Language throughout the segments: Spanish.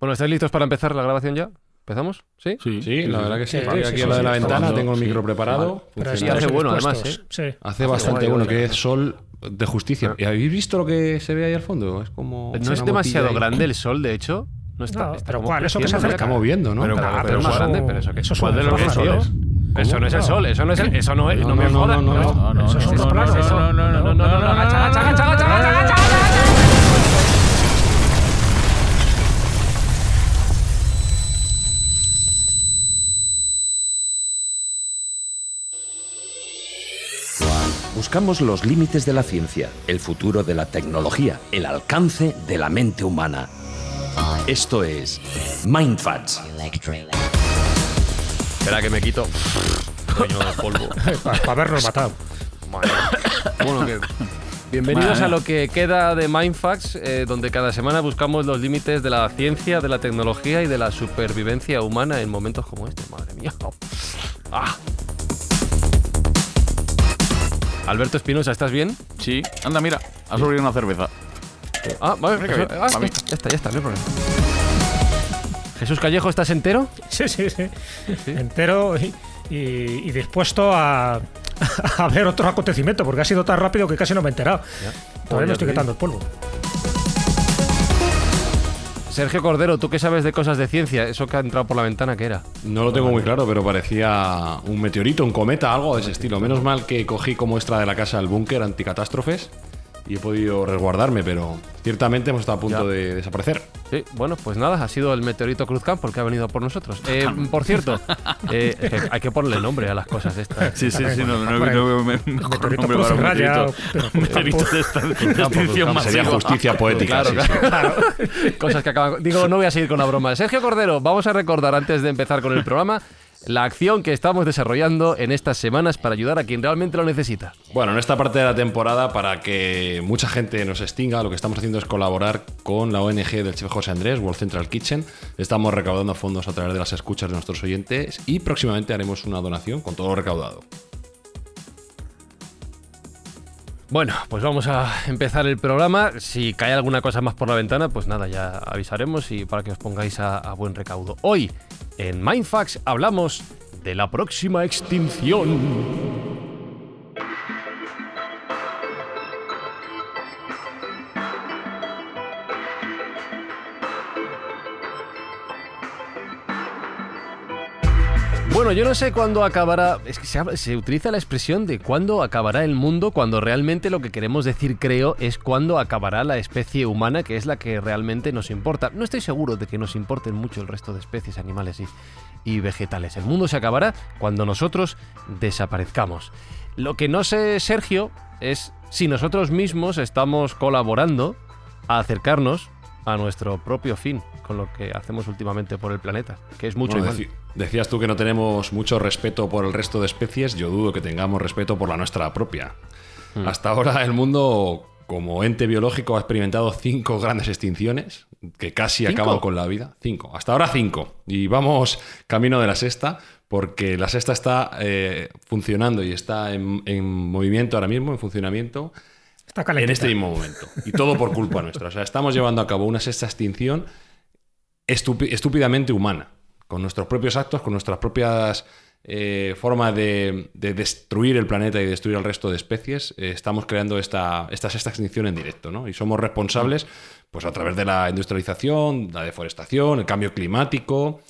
Bueno, ¿estáis listos para empezar la grabación ya? ¿Empezamos? ¿Sí? Sí, la verdad que sí. Sí, Estoy aquí al lado de la ventana, tengo el micro preparado. Pero Sí, estamos hace bien bueno, puestos. además, ¿eh? Sí. Hace bastante bueno, que es sol de justicia. Ah. ¿Y habéis visto lo que se ve ahí al fondo? Es como... No es una demasiado gotilla ahí. grande el sol, de hecho. No está, No, está pero como ¿cuál? Eso que se creciendo, acerca. Está moviendo, ¿no? Pero Ah, es pero más eso- grande, pero eso que eso ¿cuál de son los los tío? soles. Eso no es el No. sol, eso no es el, eso no es, no, No, me no, jodas. no, no, no, eso son es los eso, planos. no, agacha, agacha. Buscamos los límites de la ciencia, el futuro de la tecnología, el alcance de la mente humana. Esto es Mindfacts. Espera que me quito. Coño de polvo. Para habernos matado. Bueno, bienvenidos a lo que queda de Mindfacts, donde cada semana buscamos los límites de la ciencia, de la tecnología y de la supervivencia humana en momentos como este. Madre mía. Ah. Alberto Espinosa, ¿estás bien? Sí, anda, mira, ha sobrevivido una cerveza. Ah, vale. Mira qué bien, pa' mí. Ya está, no hay problema. Jesús Callejo, ¿estás entero? Sí. Entero y dispuesto a ver otro acontecimiento, porque ha sido tan rápido que casi no me he enterado. Todavía me estoy quitando el polvo. Sergio Cordero, ¿tú qué sabes de cosas de ciencia? Eso que ha entrado por la ventana, ¿qué era? No lo tengo muy claro, pero parecía un meteorito, un cometa, algo de ese estilo. Menos mal que cogí como extra de la casa el búnker anticatástrofes y he podido resguardarme, pero ciertamente hemos estado a punto de desaparecer. Sí, bueno, pues nada, ha sido el meteorito Cruzcampo el que ha venido por nosotros. Por cierto, es que hay que ponerle nombre a las cosas estas. Sí, no, Meteorito mejor Cruz nombre y para un raya, meteorito. pero Un meteorito de esta descripción Sería masiva. justicia poética. Claro, sí, sí. claro. Cosas que acaban. Digo, no voy a seguir con la broma. Sergio Cordero, vamos a recordar antes de empezar con el programa la acción que estamos desarrollando en estas semanas para ayudar a quien realmente lo necesita. Bueno, en esta parte de la temporada, para que mucha gente nos extinga, lo que estamos haciendo es colaborar con la ONG del chef José Andrés, World Central Kitchen. Estamos recaudando fondos a través de las escuchas de nuestros oyentes y próximamente haremos una donación con todo lo recaudado. Bueno, pues vamos a empezar el programa. Si cae alguna cosa más por la ventana, pues nada, ya avisaremos y para que os pongáis a buen recaudo. Hoy, en Mindfacts, hablamos de la próxima extinción. Bueno, yo no sé cuándo acabará. Es que se utiliza la expresión de cuándo acabará el mundo, cuando realmente lo que queremos decir, creo, es cuándo acabará la especie humana, que es la que realmente nos importa. No estoy seguro de que nos importen mucho el resto de especies animales y vegetales. El mundo se acabará cuando nosotros desaparezcamos. Lo que no sé, Sergio, es si nosotros mismos estamos colaborando a acercarnos a nuestro propio fin con lo que hacemos últimamente por el planeta, que es mucho. Bueno, decías tú que no tenemos mucho respeto por el resto de especies. Yo dudo que tengamos respeto por la nuestra propia. Hasta ahora el mundo, como ente biológico, ha experimentado 5 grandes extinciones que casi acaban con la vida. 5. Hasta ahora 5. Y vamos camino de la sexta, porque la sexta está funcionando y está en movimiento ahora mismo, en funcionamiento. Está calentita. En este mismo momento. Y todo por culpa nuestra. O sea, estamos llevando a cabo una sexta extinción estúpidamente humana. Con nuestros propios actos, con nuestras propias formas de destruir el planeta y destruir al resto de especies, estamos creando esta sexta extinción en directo, ¿no? Y somos responsables pues a través de la industrialización, la deforestación, el cambio climático,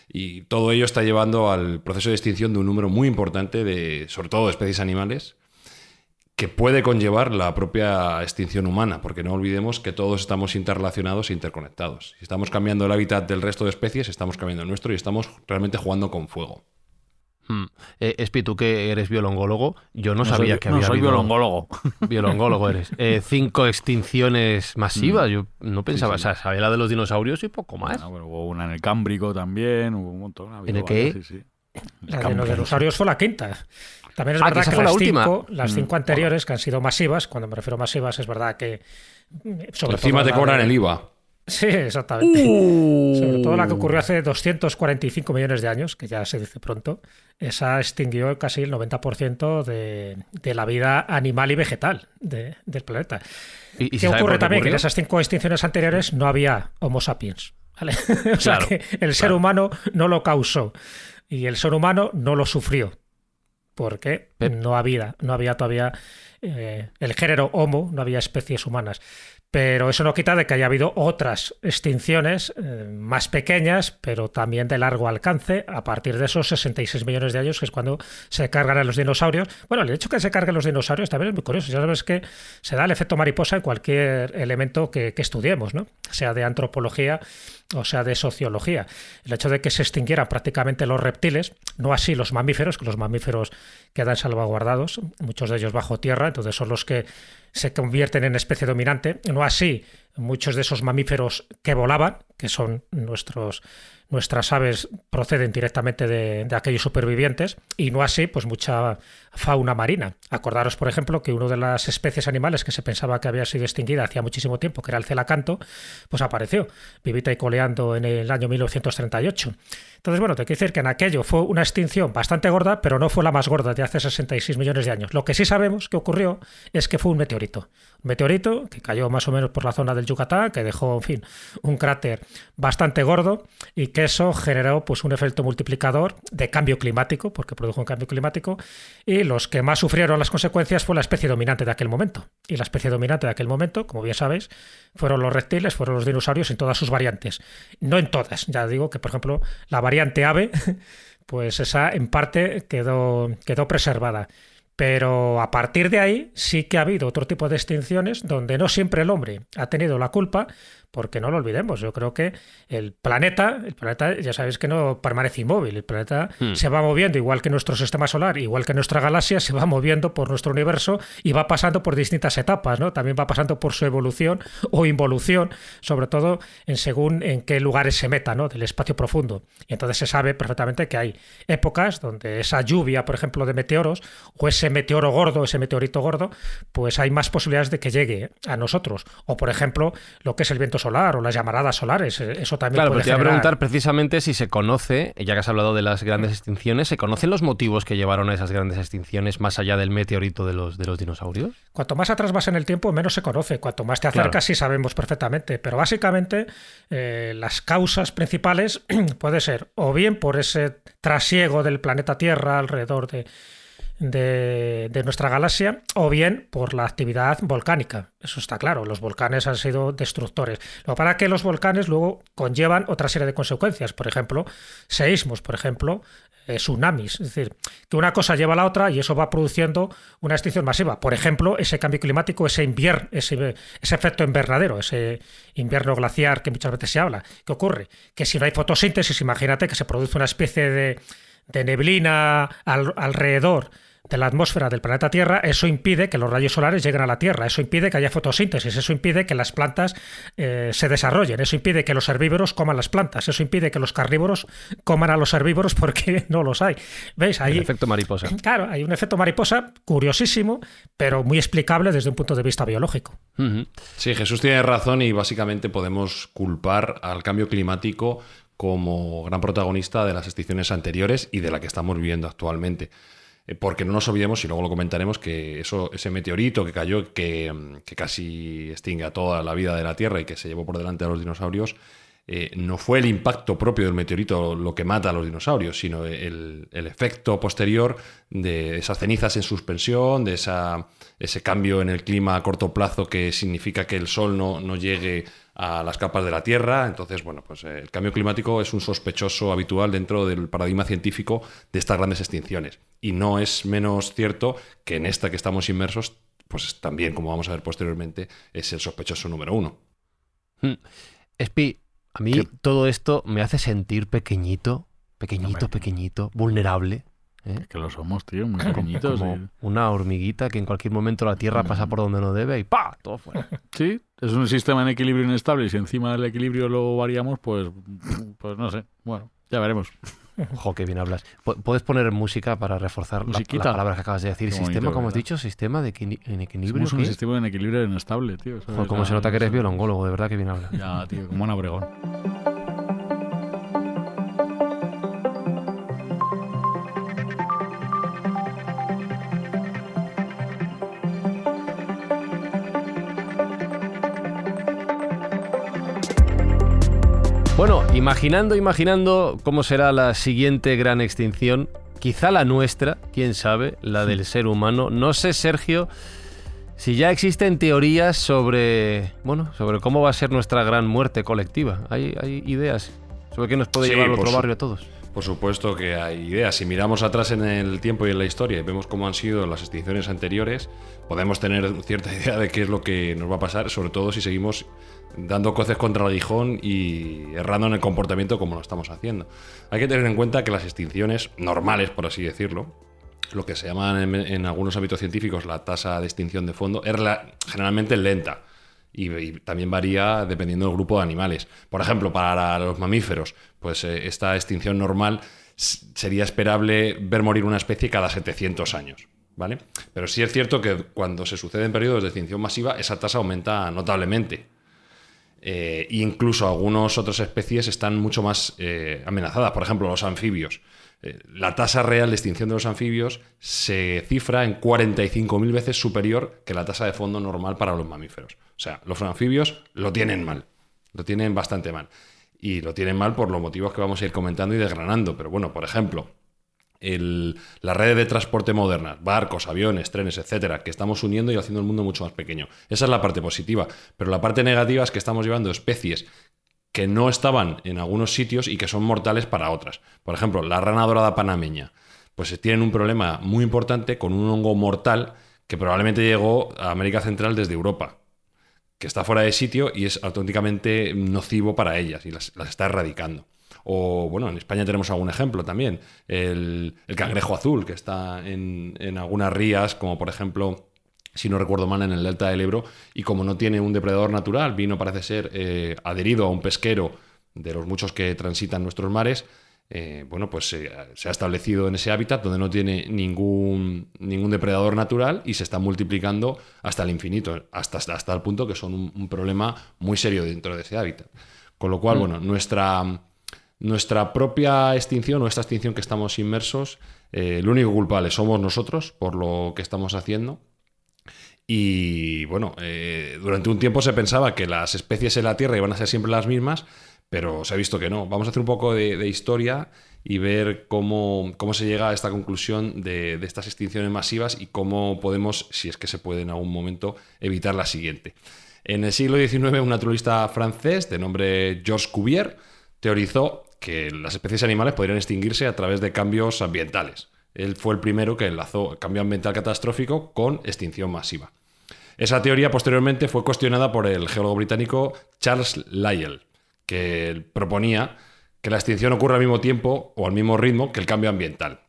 y todo ello está llevando al proceso de extinción de un número muy importante sobre todo de especies animales, que puede conllevar la propia extinción humana, porque no olvidemos que todos estamos interrelacionados e interconectados. Si estamos cambiando el hábitat del resto de especies, estamos cambiando el nuestro y estamos realmente jugando con fuego. Espi, tú que eres biolongólogo, yo no sabía que había soy habido... biolongólogo. Biolongólogo eres. 5 extinciones masivas. Yo no pensaba... Sí, sí. O sea, sabía la de los dinosaurios y poco más. Bueno, pero hubo una en el Cámbrico también, hubo un montón. ¿En el qué? Sí. La de los dinosaurios fue la quinta. También es Ah, verdad que esa que fue la última. las 5 anteriores, que han sido masivas, cuando me refiero a masivas, es verdad que... Encima te cobran el IVA. Sí, exactamente. Sobre todo la que ocurrió hace 245 millones de años, que ya se dice pronto, esa extinguió casi el 90% de la vida animal y vegetal del planeta. ¿Y ¿Qué se sabe por ocurre qué también? Que ocurrió? en esas 5 extinciones anteriores no había Homo sapiens. ¿vale? O sea, Claro, que el ser humano no lo causó y el ser humano no lo sufrió. Porque no había todavía el género Homo, no había especies humanas. Pero eso no quita de que haya habido otras extinciones más pequeñas, pero también de largo alcance, a partir de esos 66 millones de años, que es cuando se cargan a los dinosaurios. Bueno, el hecho de que se carguen los dinosaurios también es muy curioso. Ya sabes que se da el efecto mariposa en cualquier elemento que estudiemos, ¿no? Sea de antropología o sea de sociología. El hecho de que se extinguieran prácticamente los reptiles, no así los mamíferos, que los mamíferos quedan salvaguardados, muchos de ellos bajo tierra, entonces son los que se convierten en especie dominante, no así muchos de esos mamíferos que volaban, que son nuestras aves, proceden directamente de aquellos supervivientes, y no así pues mucha fauna marina. Acordaros, por ejemplo, que una de las especies animales que se pensaba que había sido extinguida hacía muchísimo tiempo, que era el celacanto, pues apareció, vivita y coleando en el año 1938. Entonces, bueno, te quiero decir que en aquello fue una extinción bastante gorda, pero no fue la más gorda de hace 66 millones de años. Lo que sí sabemos que ocurrió es que fue un meteorito. Un meteorito que cayó más o menos por la zona del Yucatán, que dejó, en fin, un cráter bastante gordo y que eso generó pues un efecto multiplicador de cambio climático, porque produjo un cambio climático, y los que más sufrieron las consecuencias fue la especie dominante de aquel momento. Y la especie dominante de aquel momento, como bien sabéis, fueron los reptiles, fueron los dinosaurios en todas sus variantes. No en todas, ya digo que, por ejemplo, la variante ave, pues esa en parte quedó preservada. Pero a partir de ahí sí que ha habido otro tipo de extinciones donde no siempre el hombre ha tenido la culpa, porque no lo olvidemos, yo creo que el planeta ya sabéis que no permanece inmóvil, el planeta se va moviendo igual que nuestro sistema solar, igual que nuestra galaxia, se va moviendo por nuestro universo y va pasando por distintas etapas, ¿no? También va pasando por su evolución o involución, sobre todo según en qué lugares se meta, ¿no? Del espacio profundo. Y entonces se sabe perfectamente que hay épocas donde esa lluvia, por ejemplo, de meteoros o ese meteoro gordo, ese meteorito gordo, pues hay más posibilidades de que llegue a nosotros. O, por ejemplo, lo que es el viento solar o las llamaradas solares, eso también Claro, puede pero te iba a generar... preguntar precisamente si se conoce, ya que has hablado de las grandes extinciones, ¿se conocen los motivos que llevaron a esas grandes extinciones más allá del meteorito de los dinosaurios? Cuanto más atrás vas en el tiempo, menos se conoce. Cuanto más te acercas, Claro. sí sabemos perfectamente. Pero básicamente las causas principales puede ser o bien por ese trasiego del planeta Tierra alrededor de nuestra galaxia, o bien por la actividad volcánica. Eso está claro, los volcanes han sido destructores. Lo que pasa es que los volcanes luego conllevan otra serie de consecuencias, por ejemplo, seísmos, por ejemplo, tsunamis. Es decir, que una cosa lleva a la otra y eso va produciendo una extinción masiva. Por ejemplo, ese cambio climático, ese efecto invernadero, ese invierno glaciar que muchas veces se habla. ¿Qué ocurre? Que si no hay fotosíntesis, imagínate que se produce una especie de neblina alrededor de la atmósfera del planeta Tierra, eso impide que los rayos solares lleguen a la Tierra, eso impide que haya fotosíntesis, eso impide que las plantas se desarrollen, eso impide que los herbívoros coman las plantas, eso impide que los carnívoros coman a los herbívoros porque no los hay. ¿Veis? Ahí, El efecto mariposa. Claro, hay un efecto mariposa curiosísimo, pero muy explicable desde un punto de vista biológico. Ujú. Sí, Jesús tiene razón y básicamente podemos culpar al cambio climático como gran protagonista de las extinciones anteriores y de la que estamos viviendo actualmente. Porque no nos olvidemos, y luego lo comentaremos, que ese meteorito que cayó, que casi extingue a toda la vida de la Tierra y que se llevó por delante a los dinosaurios, no fue el impacto propio del meteorito lo que mata a los dinosaurios, sino el efecto posterior de esas cenizas en suspensión, de ese cambio en el clima a corto plazo que significa que el sol no llegue a las capas de la Tierra. Entonces, bueno, pues el cambio climático es un sospechoso habitual dentro del paradigma científico de estas grandes extinciones. Y no es menos cierto que en esta que estamos inmersos, pues también, como vamos a ver posteriormente, es el sospechoso número uno. Espi, a mí ¿Qué? todo esto me hace sentir pequeñito, vulnerable. ¿eh? Es que lo somos, tío, muy pequeñitos. Como una hormiguita que en cualquier momento la Tierra pasa por donde no debe y ¡pa! Todo fuera. Sí, es un sistema en equilibrio inestable y si encima del equilibrio lo variamos, pues no sé. Bueno, ya veremos. Ojo, qué bien hablas. ¿Puedes poner música para reforzar la Musiquita. palabra que acabas de decir? Qué Sistema, bonito, como has ¿verdad? dicho, sistema en equilibrio. Somos un ¿qué? sistema en equilibrio inestable, tío. Joder, cómo se nota que eres biolongólogo, de verdad que bien hablas. Ya, tío, como Ana Obregón. Bueno, Imaginando cómo será la siguiente gran extinción, quizá la nuestra, quién sabe, la del ser humano. No sé, Sergio, si ya existen teorías sobre cómo va a ser nuestra gran muerte colectiva. ¿Hay ideas sobre qué nos puede llevar al otro barrio a todos? Por supuesto que hay ideas. Si miramos atrás en el tiempo y en la historia y vemos cómo han sido las extinciones anteriores, podemos tener cierta idea de qué es lo que nos va a pasar, sobre todo si seguimos dando coces contra el aguijón y errando en el comportamiento como lo estamos haciendo. Hay que tener en cuenta que las extinciones normales, por así decirlo, lo que se llama en algunos ámbitos científicos la tasa de extinción de fondo, es generalmente lenta. Y también varía dependiendo del grupo de animales. Por ejemplo, para los mamíferos, pues esta extinción normal sería esperable ver morir una especie cada 700 años, ¿vale? Pero sí es cierto que cuando se suceden periodos de extinción masiva, esa tasa aumenta notablemente. Incluso algunas otras especies están mucho más amenazadas. Por ejemplo, los anfibios. La tasa real de extinción de los anfibios se cifra en 45.000 veces superior que la tasa de fondo normal para los mamíferos. O sea, los anfibios lo tienen mal, lo tienen bastante mal. Y lo tienen mal por los motivos que vamos a ir comentando y desgranando. Pero bueno, por ejemplo, las redes de transporte modernas, barcos, aviones, trenes, etcétera, que estamos uniendo y haciendo el mundo mucho más pequeño. Esa es la parte positiva. Pero la parte negativa es que estamos llevando especies que no estaban en algunos sitios y que son mortales para otras. Por ejemplo, la rana dorada panameña, pues tienen un problema muy importante con un hongo mortal que probablemente llegó a América Central desde Europa, que está fuera de sitio y es auténticamente nocivo para ellas y las está erradicando. O, bueno, en España tenemos algún ejemplo también, el cangrejo azul, que está en algunas rías, como por ejemplo, si no recuerdo mal, en el delta del Ebro, y como no tiene un depredador natural, parece ser adherido a un pesquero de los muchos que transitan nuestros mares, se ha establecido en ese hábitat donde no tiene ningún depredador natural y se está multiplicando hasta el infinito, hasta el punto que son un problema muy serio dentro de ese hábitat. Con lo cual, nuestra propia extinción o esta extinción que estamos inmersos, el único culpable somos nosotros por lo que estamos haciendo. Y durante un tiempo se pensaba que las especies en la Tierra iban a ser siempre las mismas, pero se ha visto que no. Vamos a hacer un poco de historia y ver cómo se llega a esta conclusión de estas extinciones masivas y cómo podemos, si es que se puede en algún momento, evitar la siguiente. En el siglo XIX, un naturalista francés de nombre Georges Cuvier teorizó que las especies animales podrían extinguirse a través de cambios ambientales. Él fue el primero que enlazó cambio ambiental catastrófico con extinción masiva. Esa teoría posteriormente fue cuestionada por el geólogo británico Charles Lyell, que proponía que la extinción ocurre al mismo tiempo o al mismo ritmo que el cambio ambiental.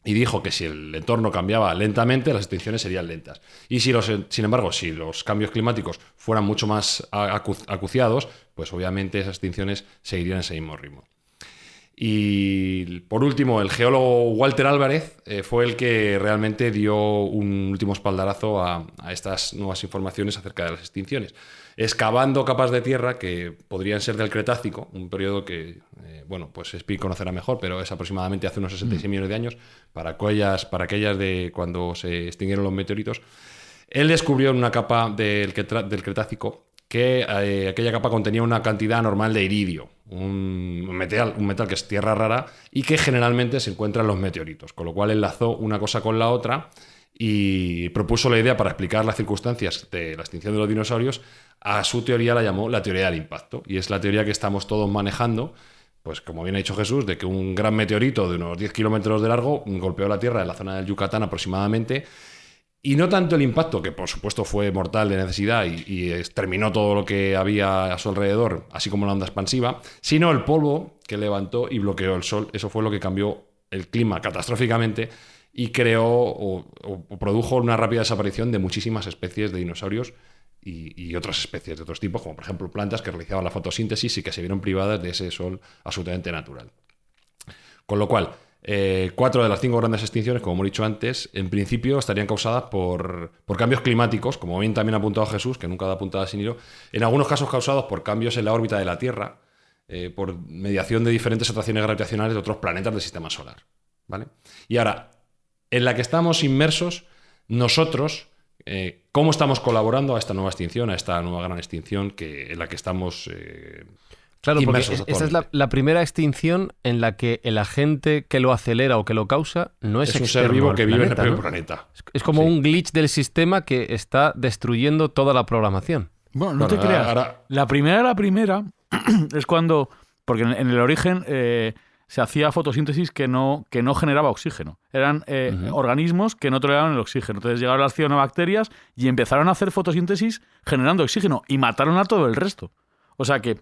Y dijo que si el entorno cambiaba lentamente, las extinciones serían lentas. Y sin embargo, si los cambios climáticos fueran mucho más acuciados, pues obviamente esas extinciones seguirían ese mismo ritmo. Y por último, el geólogo Walter Álvarez fue el que realmente dio un último espaldarazo a estas nuevas informaciones acerca de las extinciones, excavando capas de tierra que podrían ser del Cretácico, un periodo que Speed conocerá mejor, pero es aproximadamente hace unos 66 millones de años, para aquellas de cuando se extinguieron los meteoritos. Él descubrió en una capa del Cretácico que aquella capa contenía una cantidad normal de iridio, un metal que es tierra rara y que generalmente se encuentra en los meteoritos, con lo cual enlazó una cosa con la otra y propuso la idea para explicar las circunstancias de la extinción de los dinosaurios. A su teoría la llamó la teoría del impacto, y es la teoría que estamos todos manejando, pues como bien ha dicho Jesús, de que un gran meteorito de unos 10 kilómetros de largo golpeó la Tierra en la zona del Yucatán aproximadamente. Y no tanto el impacto, que por supuesto fue mortal de necesidad y exterminó todo lo que había a su alrededor, así como la onda expansiva, sino el polvo que levantó y bloqueó el sol. Eso fue lo que cambió el clima catastróficamente y creó o produjo una rápida desaparición de muchísimas especies de dinosaurios y otras especies de otros tipos, como por ejemplo plantas que realizaban la fotosíntesis y que se vieron privadas de ese sol absolutamente natural. Con lo cual, 4 de las 5 grandes extinciones, como hemos dicho antes, en principio estarían causadas por cambios climáticos, como bien también ha apuntado Jesús, que nunca da puntada sin hilo, en algunos casos causados por cambios en la órbita de la Tierra, por mediación de diferentes atracciones gravitacionales de otros planetas del sistema solar, ¿vale? Y ahora, en la que estamos inmersos, nosotros, ¿cómo estamos colaborando a esta nueva extinción, a esta nueva gran extinción en la que estamos Claro, porque inmersos esta es actualmente. la primera extinción en la que el agente que lo acelera o que lo causa no es Es un externo ser vivo al que vive en el planeta, propio ¿no? planeta. Es como Sí. un glitch del sistema que está destruyendo toda la programación. Bueno, no Bueno, te creas. ahora- La primera es cuando, porque en el origen se hacía fotosíntesis que no generaba oxígeno. Eran organismos que no toleraban el oxígeno. Entonces llegaron las cianobacterias y empezaron a hacer fotosíntesis generando oxígeno y mataron a todo el resto. O sea que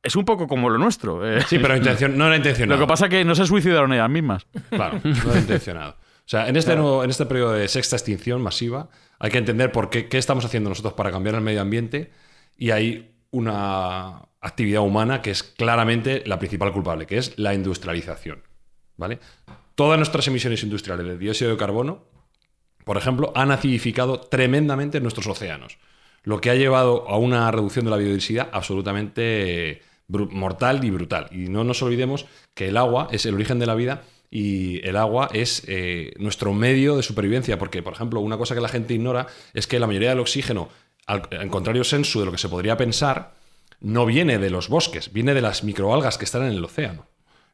es un poco como lo nuestro. Sí, pero no era intencionado. Lo que pasa es que no se suicidaron ellas mismas. Claro, no era intencionado. O sea, en este periodo de sexta extinción masiva hay que entender por qué estamos haciendo nosotros para cambiar el medio ambiente, y hay una actividad humana que es claramente la principal culpable, que es la industrialización. ¿Vale? Todas nuestras emisiones industriales de dióxido de carbono, por ejemplo, han acidificado tremendamente nuestros océanos, lo que ha llevado a una reducción de la biodiversidad absolutamente mortal y brutal. Y no nos olvidemos que el agua es el origen de la vida y el agua es nuestro medio de supervivencia, porque, por ejemplo, una cosa que la gente ignora es que la mayoría del oxígeno, en contrario sensu de lo que se podría pensar, no viene de los bosques, viene de las microalgas que están en el océano.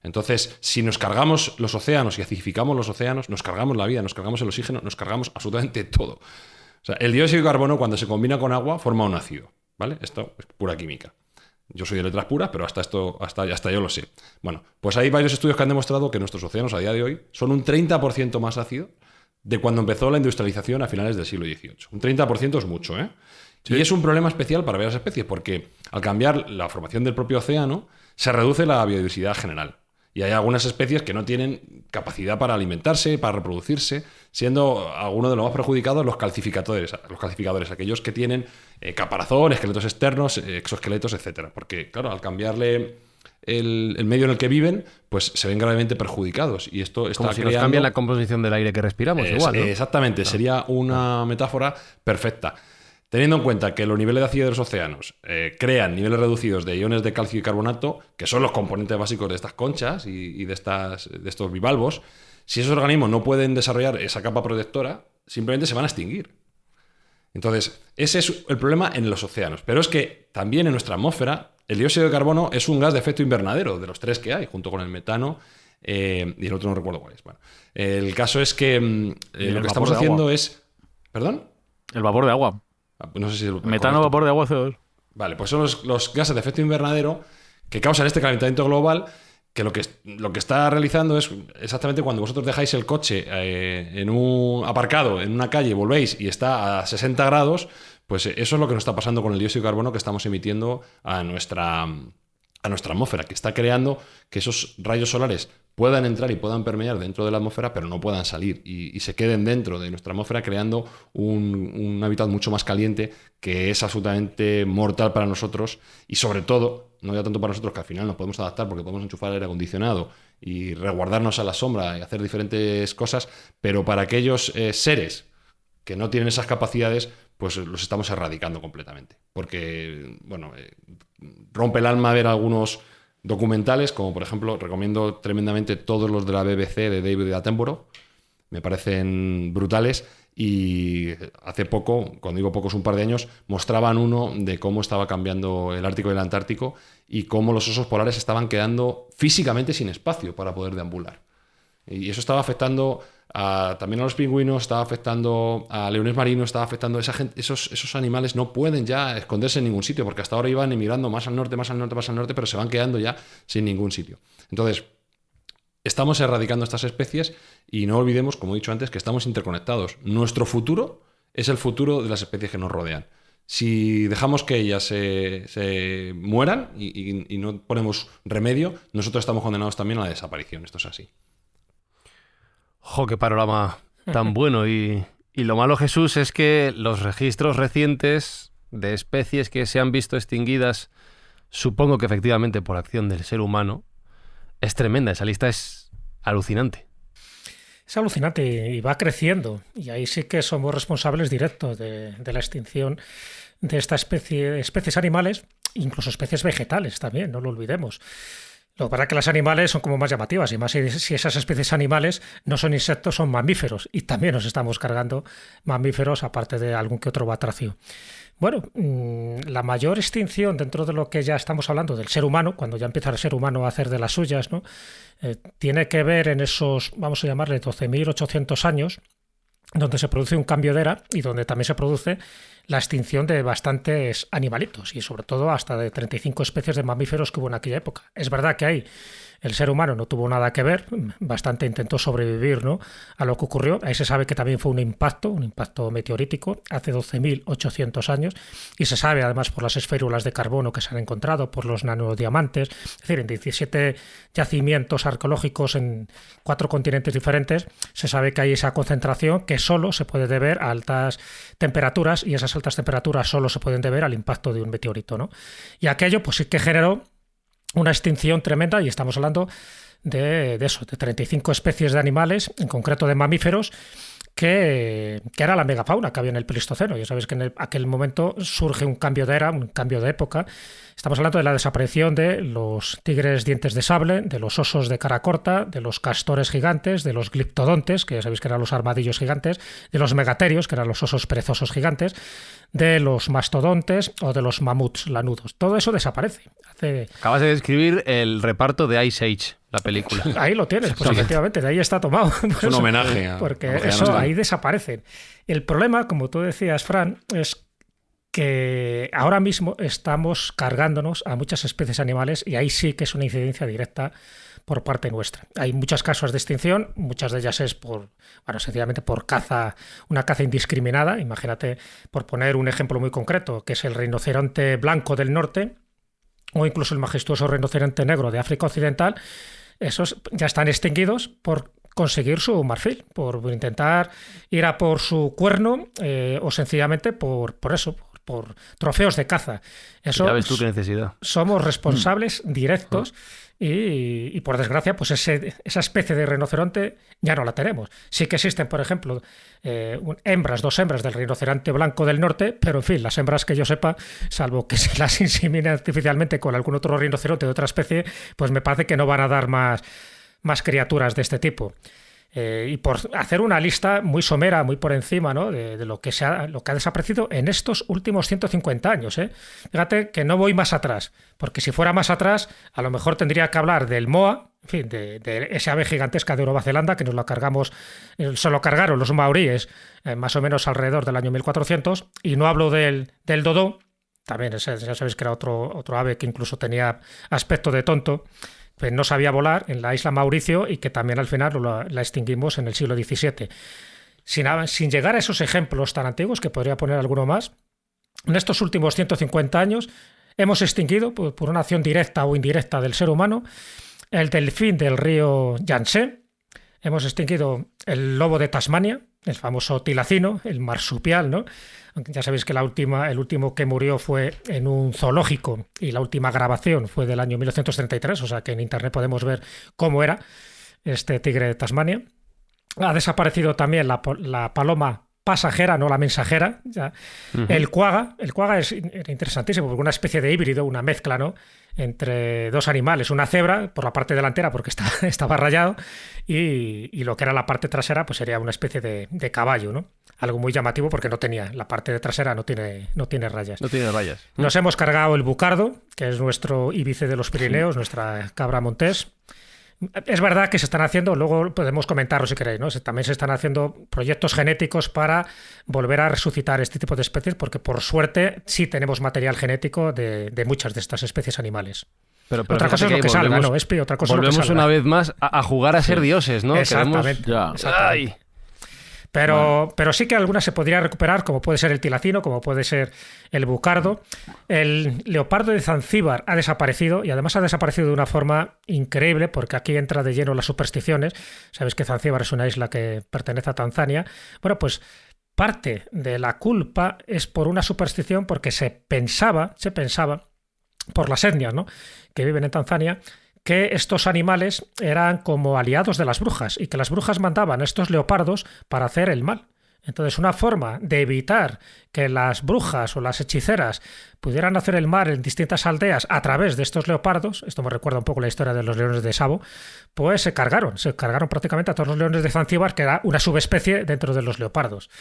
Entonces, si nos cargamos los océanos y acidificamos los océanos, nos cargamos la vida, nos cargamos el oxígeno, nos cargamos absolutamente todo. O sea, el dióxido de carbono, cuando se combina con agua, forma un ácido, ¿vale? Esto es pura química. Yo soy de letras puras, pero hasta yo lo sé. Bueno, pues hay varios estudios que han demostrado que nuestros océanos a día de hoy son un 30% más ácidos de cuando empezó la industrialización a finales del siglo XVIII. Un 30% es mucho, ¿eh? Sí. Y es un problema especial para varias especies, porque al cambiar la formación del propio océano, se reduce la biodiversidad general. Y hay algunas especies que no tienen capacidad para alimentarse, para reproducirse, siendo algunos de los más perjudicados los calcificadores, aquellos que tienen caparazón, esqueletos externos, exoesqueletos, etc. Porque, claro, al cambiarle el medio en el que viven, pues se ven gravemente perjudicados. Y esto está como si creando... nos cambia la composición del aire que respiramos, igual, ¿no? Exactamente, sería una metáfora perfecta. Teniendo en cuenta que los niveles de ácido de los océanos crean niveles reducidos de iones de calcio y carbonato, que son los componentes básicos de estas conchas y de estos bivalvos, si esos organismos no pueden desarrollar esa capa protectora, simplemente se van a extinguir. Entonces, ese es el problema en los océanos. Pero es que también en nuestra atmósfera, el dióxido de carbono es un gas de efecto invernadero, de los tres que hay, junto con el metano, y el otro no recuerdo cuál es. Bueno, el caso es que lo que estamos haciendo es... ¿Perdón? El vapor de agua. No sé si metano, vapor de agua, CO2. Vale, pues son los gases de efecto invernadero que causan este calentamiento global, que lo que está realizando es exactamente cuando vosotros dejáis el coche aparcado en una calle, volvéis y está a 60 grados, pues eso es lo que nos está pasando con el dióxido de carbono que estamos emitiendo a nuestra atmósfera, que está creando que esos rayos solares puedan entrar y puedan permear dentro de la atmósfera, pero no puedan salir y se queden dentro de nuestra atmósfera, creando un hábitat mucho más caliente, que es absolutamente mortal para nosotros, y sobre todo, no ya tanto para nosotros, que al final nos podemos adaptar porque podemos enchufar aire acondicionado y resguardarnos a la sombra y hacer diferentes cosas, pero para aquellos seres que no tienen esas capacidades, pues los estamos erradicando completamente. Porque, bueno, rompe el alma ver algunos documentales, como por ejemplo, recomiendo tremendamente todos los de la BBC de David Attenborough, me parecen brutales, y hace poco, cuando digo poco es un par de años, mostraban uno de cómo estaba cambiando el Ártico y el Antártico y cómo los osos polares estaban quedando físicamente sin espacio para poder deambular. Y eso estaba afectando también a los pingüinos, estaba afectando a leones marinos, estaba afectando a esa gente. Esos animales no pueden ya esconderse en ningún sitio, porque hasta ahora iban emigrando más al norte, más al norte, más al norte, pero se van quedando ya sin ningún sitio. Entonces, estamos erradicando estas especies y no olvidemos, como he dicho antes, que estamos interconectados. Nuestro futuro es el futuro de las especies que nos rodean. Si dejamos que ellas se mueran y no ponemos remedio, nosotros estamos condenados también a la desaparición. Esto es así. ¡Jo, qué panorama tan bueno! Y lo malo, Jesús, es que los registros recientes de especies que se han visto extinguidas, supongo que efectivamente por acción del ser humano, es tremenda. Esa lista es alucinante. Es alucinante y va creciendo. Y ahí sí que somos responsables directos de la extinción de esta especies animales, incluso especies vegetales también, no lo olvidemos. Lo que pasa es que las animales son como más llamativas, y más si esas especies animales no son insectos, son mamíferos, y también nos estamos cargando mamíferos, aparte de algún que otro batracio. Bueno, la mayor extinción dentro de lo que ya estamos hablando del ser humano, cuando ya empieza el ser humano a hacer de las suyas, ¿no? Tiene que ver en esos, vamos a llamarle 12.800 años, donde se produce un cambio de era y donde también se produce la extinción de bastantes animalitos y sobre todo hasta de 35 especies de mamíferos que hubo en aquella época. Es verdad que ahí el ser humano no tuvo nada que ver, bastante intentó sobrevivir, ¿no?, a lo que ocurrió. Ahí se sabe que también fue un impacto meteorítico hace 12.800 años y se sabe además por las esférulas de carbono que se han encontrado, por los nanodiamantes, es decir, en 17 yacimientos arqueológicos en 4 continentes diferentes, se sabe que hay esa concentración que solo se puede deber a altas temperaturas y esas altas temperaturas solo se pueden deber al impacto de un meteorito, ¿no? Y aquello pues sí que generó una extinción tremenda y estamos hablando de eso, de 35 especies de animales, en concreto de mamíferos, que era la megafauna que había en el Pleistoceno. Ya sabéis que en aquel momento surge un cambio de era, un cambio de época. Estamos hablando de la desaparición de los tigres dientes de sable, de los osos de cara corta, de los castores gigantes, de los gliptodontes, que ya sabéis que eran los armadillos gigantes, de los megaterios, que eran los osos perezosos gigantes, de los mastodontes o de los mamuts lanudos. Todo eso desaparece. Acabas de describir el reparto de Ice Age, la película. Ahí lo tienes, pues efectivamente, de ahí está tomado. Es un homenaje. Porque eso, ahí desaparecen. El problema, como tú decías, Fran, es que ahora mismo estamos cargándonos a muchas especies animales y ahí sí que es una incidencia directa por parte nuestra. Hay muchos casos de extinción, muchas de ellas es sencillamente por caza, una caza indiscriminada. Imagínate, por poner un ejemplo muy concreto, que es el rinoceronte blanco del norte o incluso el majestuoso rinoceronte negro de África Occidental. Esos ya están extinguidos por conseguir su marfil, por intentar ir a por su cuerno o sencillamente por trofeos de caza. Eso, ya ves tú qué necesidad. Somos responsables directos y por desgracia pues esa especie de rinoceronte ya no la tenemos. Sí que existen, por ejemplo, dos hembras del rinoceronte blanco del norte, pero en fin, las hembras que yo sepa, salvo que se las insemine artificialmente con algún otro rinoceronte de otra especie, pues me parece que no van a dar más criaturas de este tipo. Y por hacer una lista muy somera, muy por encima, ¿no?, de lo que ha desaparecido en estos últimos 150 años. Fíjate que no voy más atrás, porque si fuera más atrás, a lo mejor tendría que hablar del moa, en fin, de esa ave gigantesca de Nueva Zelanda, que se lo cargaron los maoríes más o menos alrededor del año 1400, y no hablo del dodó, también ya sabéis que era otro ave que incluso tenía aspecto de tonto, pues no sabía volar en la isla Mauricio y que también al final la extinguimos en el siglo XVII. Sin llegar a esos ejemplos tan antiguos, que podría poner alguno más, en estos últimos 150 años hemos extinguido, por una acción directa o indirecta del ser humano, el delfín del río Yangtze, hemos extinguido el lobo de Tasmania, el famoso tilacino, el marsupial, ¿no? Ya sabéis que el último que murió fue en un zoológico y la última grabación fue del año 1933, o sea que en internet podemos ver cómo era este tigre de Tasmania. Ha desaparecido también la paloma pasajera, no la mensajera. Ya. Uh-huh. El cuaga es interesantísimo, porque una especie de híbrido, una mezcla, ¿no?, entre dos animales, una cebra por la parte delantera porque estaba rayado y lo que era la parte trasera pues sería una especie de caballo, ¿no? Algo muy llamativo porque la parte de trasera no tiene rayas. No tiene rayas. Nos hemos cargado el bucardo, que es nuestro íbice de los Pirineos, nuestra cabra montés. Es verdad que se están haciendo, luego podemos comentarlo si queréis, ¿no? También se están haciendo proyectos genéticos para volver a resucitar este tipo de especies, porque por suerte sí tenemos material genético de muchas de estas especies animales. Pero otra cosa es lo que salga, ¿no, Espi? Otra cosa volvemos es lo que salga. Una vez más a jugar a ser dioses, ¿no? Exactamente. Exactamente. Pero sí que algunas se podría recuperar, como puede ser el tilacino, como puede ser el bucardo. El leopardo de Zanzíbar ha desaparecido y además ha desaparecido de una forma increíble, porque aquí entra de lleno las supersticiones. Sabéis que Zanzíbar es una isla que pertenece a Tanzania. Bueno, pues parte de la culpa es por una superstición, porque se pensaba por las etnias, ¿no?, que viven en Tanzania, que estos animales eran como aliados de las brujas y que las brujas mandaban a estos leopardos para hacer el mal. Entonces, una forma de evitar que las brujas o las hechiceras pudieran hacer el mal en distintas aldeas a través de estos leopardos, esto me recuerda un poco la historia de los leones de Sabo, pues se cargaron prácticamente a todos los leones de Zanzíbar, que era una subespecie dentro de los leopardos.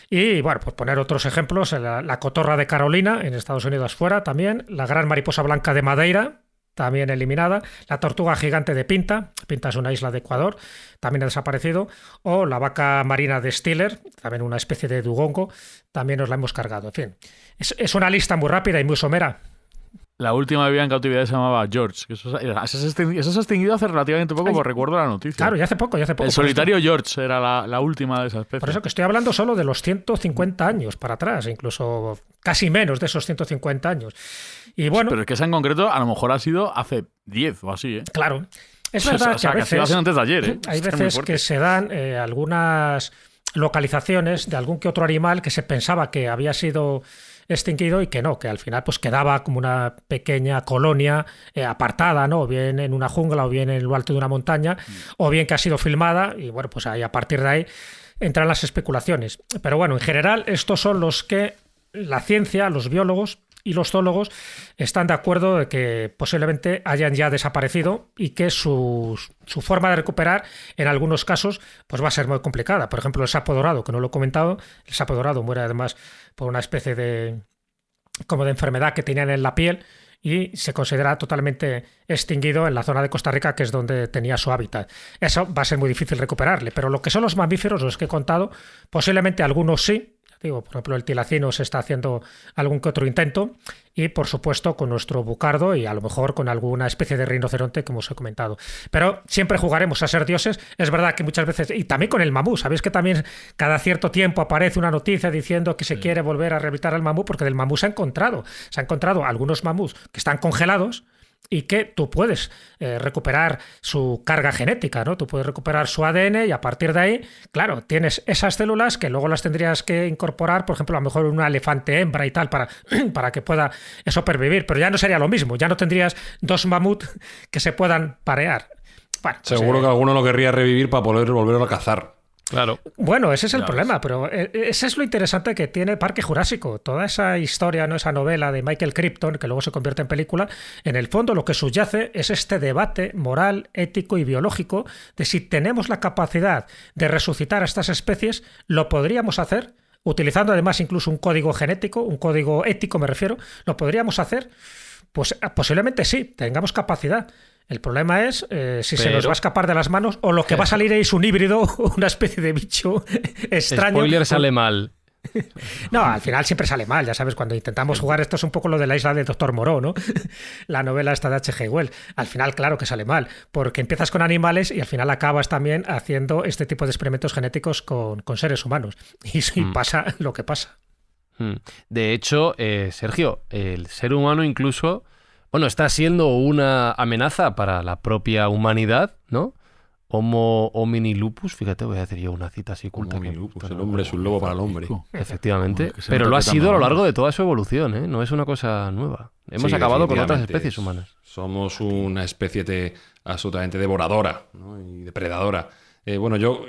Y bueno, por poner otros ejemplos, la cotorra de Carolina en Estados Unidos fuera también, la gran mariposa blanca de Madeira, también eliminada, la tortuga gigante de Pinta, Pinta es una isla de Ecuador, también ha desaparecido, o la vaca marina de Stiller, también una especie de dugongo, también nos la hemos cargado. En fin, es una lista muy rápida y muy somera. La última vivía en cautividad se llamaba George. Eso se ha extinguido hace relativamente poco, porque recuerdo la noticia. Claro, ya hace poco. El solitario George era la última de esa especie. Por eso que estoy hablando solo de los 150 años para atrás, incluso casi menos de esos 150 años. Y bueno, pero es que esa en concreto a lo mejor ha sido hace 10 o así, ¿eh? Claro. Es verdad que a veces, ha sido antes de ayer, ¿eh? Hay veces que se dan algunas localizaciones de algún que otro animal que se pensaba que había sido extinguido y que no, que al final pues quedaba como una pequeña colonia apartada, ¿no? O bien en una jungla o bien en lo alto de una montaña, o bien que ha sido filmada y bueno, pues ahí a partir de ahí entran las especulaciones. Pero bueno, en general estos son los que la ciencia, los biólogos y los zoólogos están de acuerdo de que posiblemente hayan ya desaparecido y que su forma de recuperar en algunos casos pues va a ser muy complicada. Por ejemplo, el sapo dorado, que no lo he comentado, el sapo dorado muere además por una especie de enfermedad que tenían en la piel y se considera totalmente extinguido en la zona de Costa Rica, que es donde tenía su hábitat. Eso va a ser muy difícil recuperarle, pero lo que son los mamíferos, los que he contado, posiblemente algunos sí. Digo, por ejemplo, el tilacino se está haciendo algún que otro intento y, por supuesto, con nuestro bucardo y a lo mejor con alguna especie de rinoceronte, como os he comentado. Pero siempre jugaremos a ser dioses. Es verdad que muchas veces, y también con el mamú, sabéis que también cada cierto tiempo aparece una noticia diciendo que se quiere volver a rehabilitar al mamú, porque del mamú se ha encontrado algunos mamús que están congelados y que tú puedes recuperar su carga genética, ¿no? Tú puedes recuperar su ADN y a partir de ahí, claro, tienes esas células que luego las tendrías que incorporar, por ejemplo, a lo mejor una elefante hembra y tal, para que pueda eso pervivir, pero ya no sería lo mismo, ya no tendrías dos mamut que se puedan parear. Bueno, pues, seguro que alguno lo querría revivir para poder volverlo a cazar. Claro. Bueno, ese es el problema, pero ese es lo interesante que tiene Parque Jurásico. Toda esa historia, ¿no? Esa novela de Michael Crichton, que luego se convierte en película, en el fondo lo que subyace es este debate moral, ético y biológico de si tenemos la capacidad de resucitar a estas especies, lo podríamos hacer, utilizando además incluso un código genético, un código ético me refiero, lo podríamos hacer, pues posiblemente sí, tengamos capacidad. El problema es si se nos va a escapar de las manos o lo que va a salir es un híbrido, una especie de bicho extraño. Spoiler, sale mal. No, al final siempre sale mal, ya sabes, cuando intentamos jugar, esto es un poco lo de la isla del Dr. Moreau, ¿no? La novela esta de H.G. Wells. Al final, claro que sale mal, porque empiezas con animales y al final acabas también haciendo este tipo de experimentos genéticos con seres humanos. Y pasa lo que pasa. De hecho, Sergio, el ser humano incluso... Bueno, está siendo una amenaza para la propia humanidad, ¿no? Homo homini lupus, fíjate, voy a decir yo una cita así culta. Homini lupus, el hombre es un lobo para el hombre. Efectivamente, pero lo ha sido a lo largo de toda su evolución, ¿eh? No es una cosa nueva. Hemos acabado con otras especies humanas. Somos una especie absolutamente devoradora, ¿no? Y depredadora. Bueno, yo,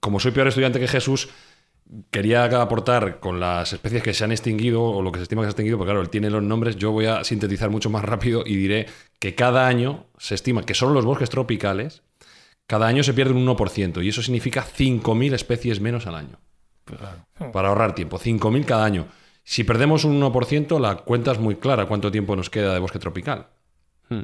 como soy peor estudiante que Jesús, quería aportar con las especies que se han extinguido o lo que se estima que se ha extinguido, porque claro, él tiene los nombres, yo voy a sintetizar mucho más rápido y diré que cada año se estima que solo los bosques tropicales, cada año se pierde un 1% y eso significa 5.000 especies menos al año. Para ahorrar tiempo, 5.000 cada año. Si perdemos un 1%, la cuenta es muy clara cuánto tiempo nos queda de bosque tropical.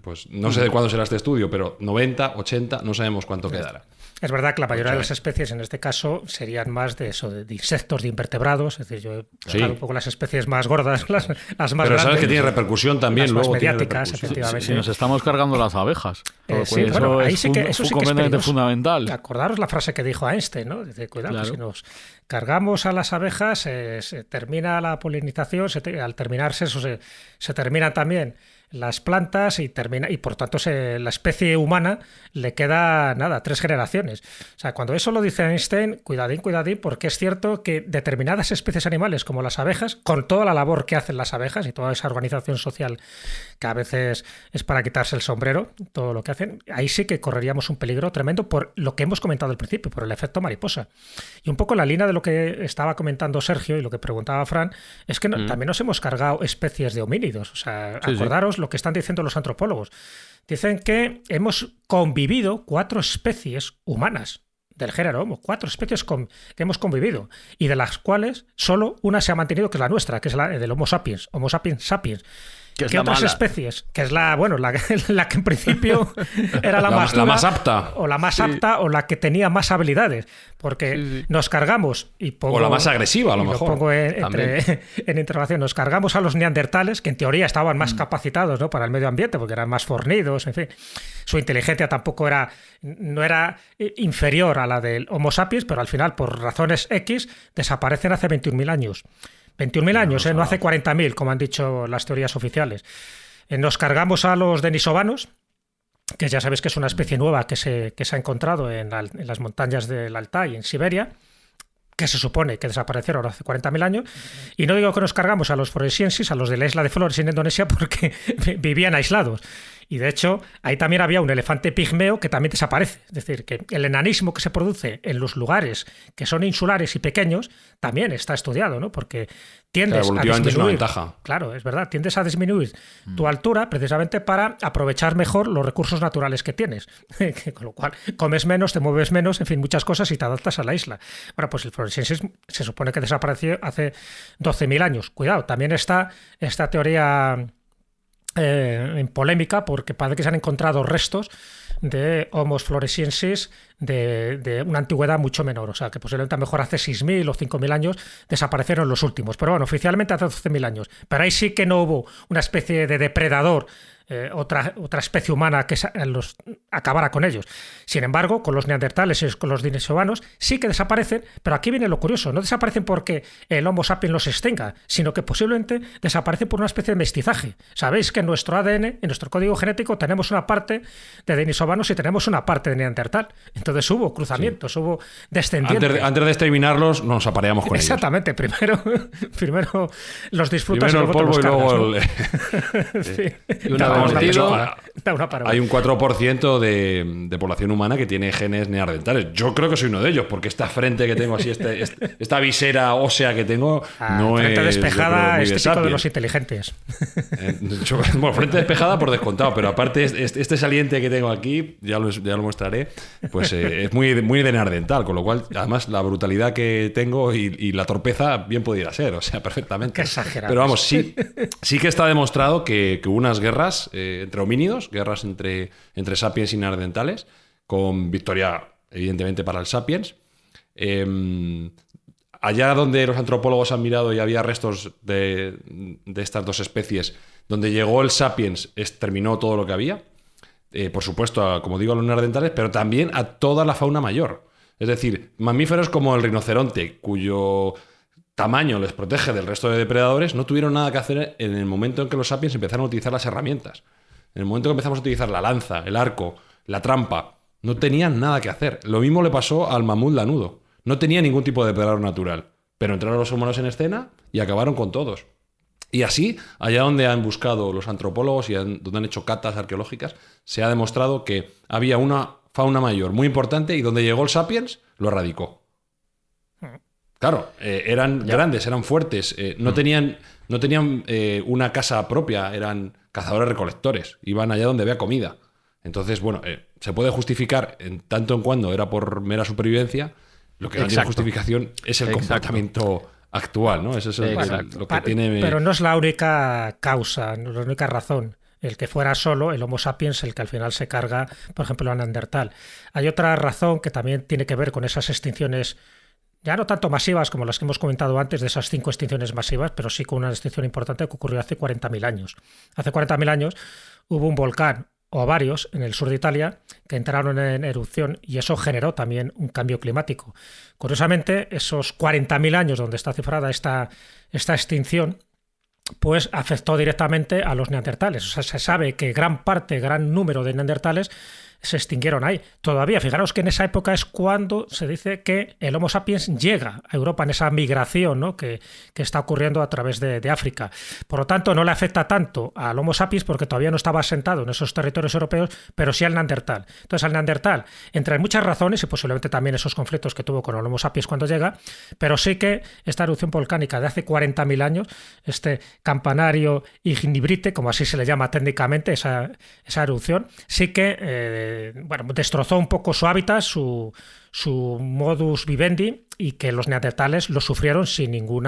Pues no sé de cuándo será este estudio, pero 90, 80, no sabemos cuánto quedará. Es verdad que la mayoría de las especies en este caso serían más de eso, de insectos, de invertebrados. Es decir, yo he buscado un poco las especies más gordas, las más pero grandes. sabes que tiene repercusión también, las luego más mediáticas, tiene repercusión. efectivamente. Si nos estamos cargando las abejas. Sí, bueno, ahí sí que eso sí que completamente fundamental. Acordaros la frase que dijo Einstein, ¿no? Dice, cuidado, claro. Si nos cargamos a las abejas, se termina la polinización, al terminarse eso se terminan también las plantas y por tanto la especie humana le queda 3 generaciones. O sea, cuando eso lo dice Einstein, cuidadín, porque es cierto que determinadas especies animales como las abejas, con toda la labor que hacen las abejas y toda esa organización social que a veces es para quitarse el sombrero, todo lo que hacen, ahí sí que correríamos un peligro tremendo por lo que hemos comentado al principio, por el efecto mariposa. Y un poco en la línea de lo que estaba comentando Sergio y lo que preguntaba Fran, es que también nos hemos cargado especies de homínidos. O sea, acordaros lo que están diciendo los antropólogos. Dicen que hemos convivido 4 especies humanas del género Homo, 4 especies que hemos convivido, y de las cuales solo una se ha mantenido, que es la nuestra, que es la del Homo sapiens sapiens. Que es ¿Qué la otras mala. especies? Que es la que en principio era la más La dura, más apta. o la más apta, o la que tenía más habilidades, porque nos cargamos, y pongo, O la más agresiva, a lo y mejor. pongo en interrogación, nos cargamos a los neandertales, que en teoría estaban más capacitados, ¿no?, para el medio ambiente, porque eran más fornidos, en fin. Su inteligencia tampoco no era inferior a la del Homo sapiens, pero al final, por razones X, desaparecen hace 21.000 años. 21.000 años, no hace 40.000, como han dicho las teorías oficiales. Nos cargamos a los denisovanos, que ya sabéis que es una especie nueva que se ha encontrado en las montañas del Altai, en Siberia, que se supone que desaparecieron hace 40.000 años. Y no digo que nos cargamos a los floresiensis, a los de la isla de Flores en Indonesia, porque vivían aislados. Y de hecho, ahí también había un elefante pigmeo que también desaparece. Es decir, que el enanismo que se produce en los lugares que son insulares y pequeños también está estudiado, ¿no? Porque tiendes a evolutivamente disminuir. es una ventaja. Claro, es verdad. Tiendes a disminuir tu altura precisamente para aprovechar mejor los recursos naturales que tienes. Con lo cual, comes menos, te mueves menos, en fin, muchas cosas y te adaptas a la isla. Bueno, pues el floresiensis se supone que desapareció hace 12.000 años. Cuidado, también está esta teoría en polémica, porque parece que se han encontrado restos de Homo floresiensis de una antigüedad mucho menor, o sea, que posiblemente a lo mejor hace 6.000 o 5.000 años desaparecieron los últimos, pero bueno, oficialmente hace 12.000 años. Pero ahí sí que no hubo una especie de depredador, otra especie humana que acabara con ellos. Sin embargo, con los neandertales y con los denisovanos sí que desaparecen, pero aquí viene lo curioso, no desaparecen porque el Homo sapiens los extinga, sino que posiblemente desaparecen por una especie de mestizaje. Sabéis que en nuestro ADN, en nuestro código genético, tenemos una parte de denisovanos y tenemos una parte de neandertal. Entonces hubo cruzamientos, hubo descendientes. Antes de exterminarlos, nos apareamos con Exactamente, primero los disfrutas ellos. Primero el polvo y luego sí. Y una Hay un 4% de población humana que tiene genes neandertales. Yo creo que soy uno de ellos, porque esta frente que tengo así, esta visera ósea que tengo, no frente es despejada, es típico de los inteligentes. Bueno, frente despejada por descontado, pero aparte este saliente que tengo aquí, ya lo mostraré, pues es muy de neandertal, con lo cual además la brutalidad que tengo y la torpeza bien pudiera ser, o sea, perfectamente. Qué exagerado. Pero vamos, sí que está demostrado que hubo unas guerras entre homínidos, guerras entre sapiens y neandertales, con victoria evidentemente para el sapiens. Allá donde los antropólogos han mirado y había restos de estas dos especies, donde llegó el sapiens, exterminó todo lo que había. Por supuesto, como digo, a los neandertales, pero también a toda la fauna mayor. Es decir, mamíferos como el rinoceronte, cuyo tamaño les protege del resto de depredadores, no tuvieron nada que hacer en el momento en que los sapiens empezaron a utilizar las herramientas. En el momento que empezamos a utilizar la lanza, el arco, la trampa, no tenían nada que hacer. Lo mismo le pasó al mamut lanudo. No tenía ningún tipo de depredador natural. Pero entraron los humanos en escena y acabaron con todos. Y así, allá donde han buscado los antropólogos y donde han hecho catas arqueológicas, se ha demostrado que había una fauna mayor muy importante y donde llegó el sapiens, lo erradicó. Claro, eran grandes, eran fuertes, no tenían una casa propia, eran cazadores-recolectores, iban allá donde había comida. Entonces, bueno, se puede justificar en tanto en cuando era por mera supervivencia, lo que no tiene justificación es el comportamiento actual, ¿no? Eso es lo que tiene... Pero no es la única causa, no es la única razón. El que fuera solo el Homo sapiens el que al final se carga, por ejemplo, a Neandertal. Hay otra razón que también tiene que ver con esas extinciones, ya no tanto masivas como las que hemos comentado antes, de esas 5 extinciones masivas, pero sí con una extinción importante que ocurrió hace 40.000 años. Hace 40.000 años hubo un volcán, o varios, en el sur de Italia, que entraron en erupción y eso generó también un cambio climático. Curiosamente, esos 40.000 años donde está cifrada esta extinción, pues afectó directamente a los neandertales. O sea, se sabe que gran número de neandertales se extinguieron ahí. Todavía, fijaros que en esa época es cuando se dice que el Homo sapiens llega a Europa en esa migración, ¿no?, que está ocurriendo a través de África. Por lo tanto, no le afecta tanto al Homo sapiens porque todavía no estaba asentado en esos territorios europeos, pero sí al neandertal. Entonces, al neandertal, entre muchas razones, y posiblemente también esos conflictos que tuvo con el Homo sapiens cuando llega, pero sí que esta erupción volcánica de hace 40.000 años, este campanario ignibrite, como así se le llama técnicamente, esa erupción, sí que destrozó un poco su hábitat, su su modus vivendi y que los neandertales lo sufrieron sin ningún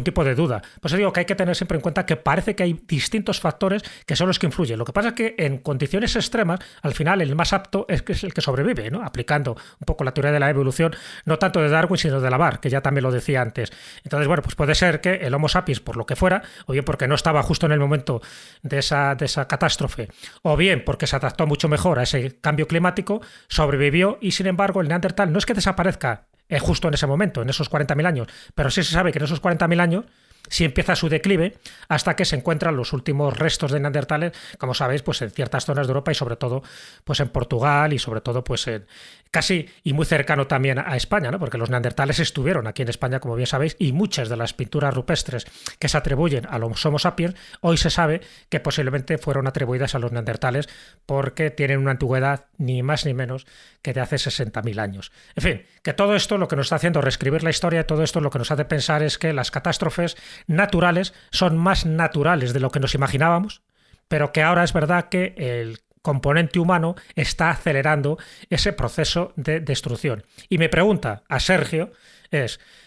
tipo de duda. Por eso digo que hay que tener siempre en cuenta que parece que hay distintos factores que son los que influyen. Lo que pasa es que en condiciones extremas, al final el más apto es el que sobrevive, ¿no? Aplicando un poco la teoría de la evolución, no tanto de Darwin, sino de Lamarck, que ya también lo decía antes. Entonces, bueno, pues puede ser que el Homo sapiens, por lo que fuera, o bien porque no estaba justo en el momento de esa catástrofe, o bien porque se adaptó mucho mejor a ese cambio climático, sobrevivió y, sin embargo, el neandertal no es que desaparezca justo en ese momento, en esos 40.000 años, pero sí se sabe que en esos 40.000 años sí empieza su declive hasta que se encuentran los últimos restos de neandertales, como sabéis, pues en ciertas zonas de Europa y sobre todo pues en Portugal y sobre todo pues en casi y muy cercano también a España, ¿no? Porque los neandertales estuvieron aquí en España, como bien sabéis, y muchas de las pinturas rupestres que se atribuyen a los Homo sapiens, hoy se sabe que posiblemente fueron atribuidas a los neandertales porque tienen una antigüedad ni más ni menos que de hace 60.000 años. En fin, que todo esto lo que nos está haciendo reescribir la historia, todo esto lo que nos hace pensar es que las catástrofes naturales son más naturales de lo que nos imaginábamos, pero que ahora es verdad que el componente humano está acelerando ese proceso de destrucción. Y me pregunta a Sergio,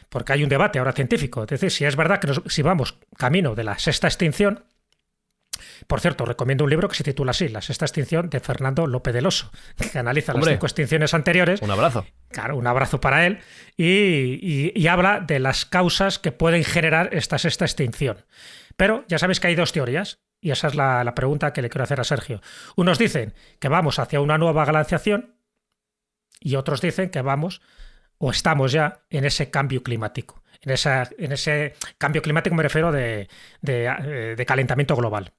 porque hay un debate ahora científico, es decir, si es verdad que si vamos camino de la sexta extinción. Por cierto, recomiendo un libro que se titula así, La sexta extinción, de Fernando López del Oso, que analiza las 5 extinciones anteriores. Un abrazo. Claro, un abrazo para él. Y habla de las causas que pueden generar esta sexta extinción. Pero ya sabéis que hay 2 teorías, y esa es la pregunta que le quiero hacer a Sergio. Unos dicen que vamos hacia una nueva glaciación y otros dicen que vamos o estamos ya en ese cambio climático. En ese cambio climático me refiero de calentamiento global.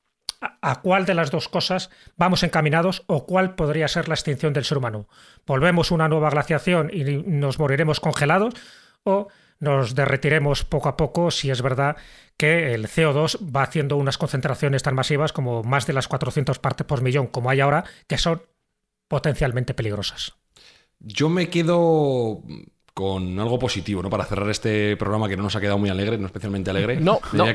¿A cuál de las 2 cosas vamos encaminados o cuál podría ser la extinción del ser humano? ¿Volvemos a una nueva glaciación y nos moriremos congelados o nos derretiremos poco a poco si es verdad que el CO2 va haciendo unas concentraciones tan masivas como más de las 400 partes por millón como hay ahora, que son potencialmente peligrosas? Yo me quedo con algo positivo, ¿no? Para cerrar este programa que no nos ha quedado muy alegre, no especialmente alegre. No. Me voy a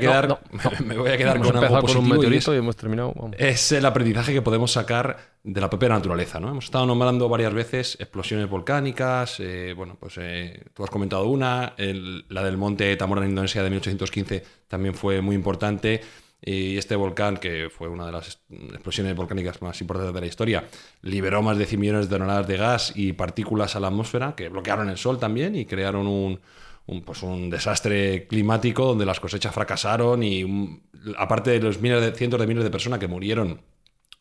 quedar Hemos con algo empezado con un positivo meteorito y hemos terminado. Vamos. es el aprendizaje que podemos sacar de la propia naturaleza, ¿no? Hemos estado nombrando varias veces explosiones volcánicas, tú has comentado una, la del monte Tambora en Indonesia de 1815 también fue muy importante. Y este volcán, que fue una de las explosiones volcánicas más importantes de la historia, liberó más de 100 millones de toneladas de gas y partículas a la atmósfera que bloquearon el sol también y crearon un desastre climático donde las cosechas fracasaron y aparte de los cientos de miles de personas que murieron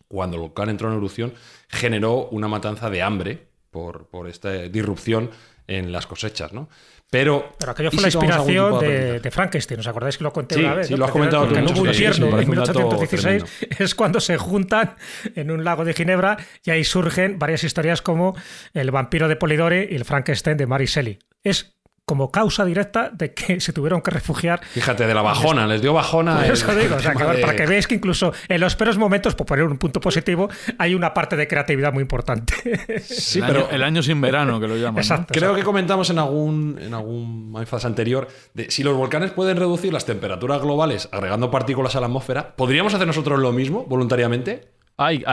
cuando el volcán entró en erupción, generó una matanza de hambre por esta disrupción en las cosechas, ¿no? Pero aquello fue la inspiración de Frankenstein, ¿os acordáis que lo conté una vez? Sí, lo has comentado tú. En un infierno, en en 1816, es cuando se juntan en un lago de Ginebra y ahí surgen varias historias como el vampiro de Polidori y el Frankenstein de Mary Shelley. Es como causa directa de que se tuvieron que refugiar. Fíjate, de la bajona, les dio bajona. Por eso digo, para que veáis que incluso en los peores momentos, por poner un punto positivo, hay una parte de creatividad muy importante. Sí, pero el año sin verano, que lo llaman. Exacto, Creo que comentamos en algún MyFast anterior de si los volcanes pueden reducir las temperaturas globales agregando partículas a la atmósfera, ¿podríamos hacer nosotros lo mismo voluntariamente? Ay,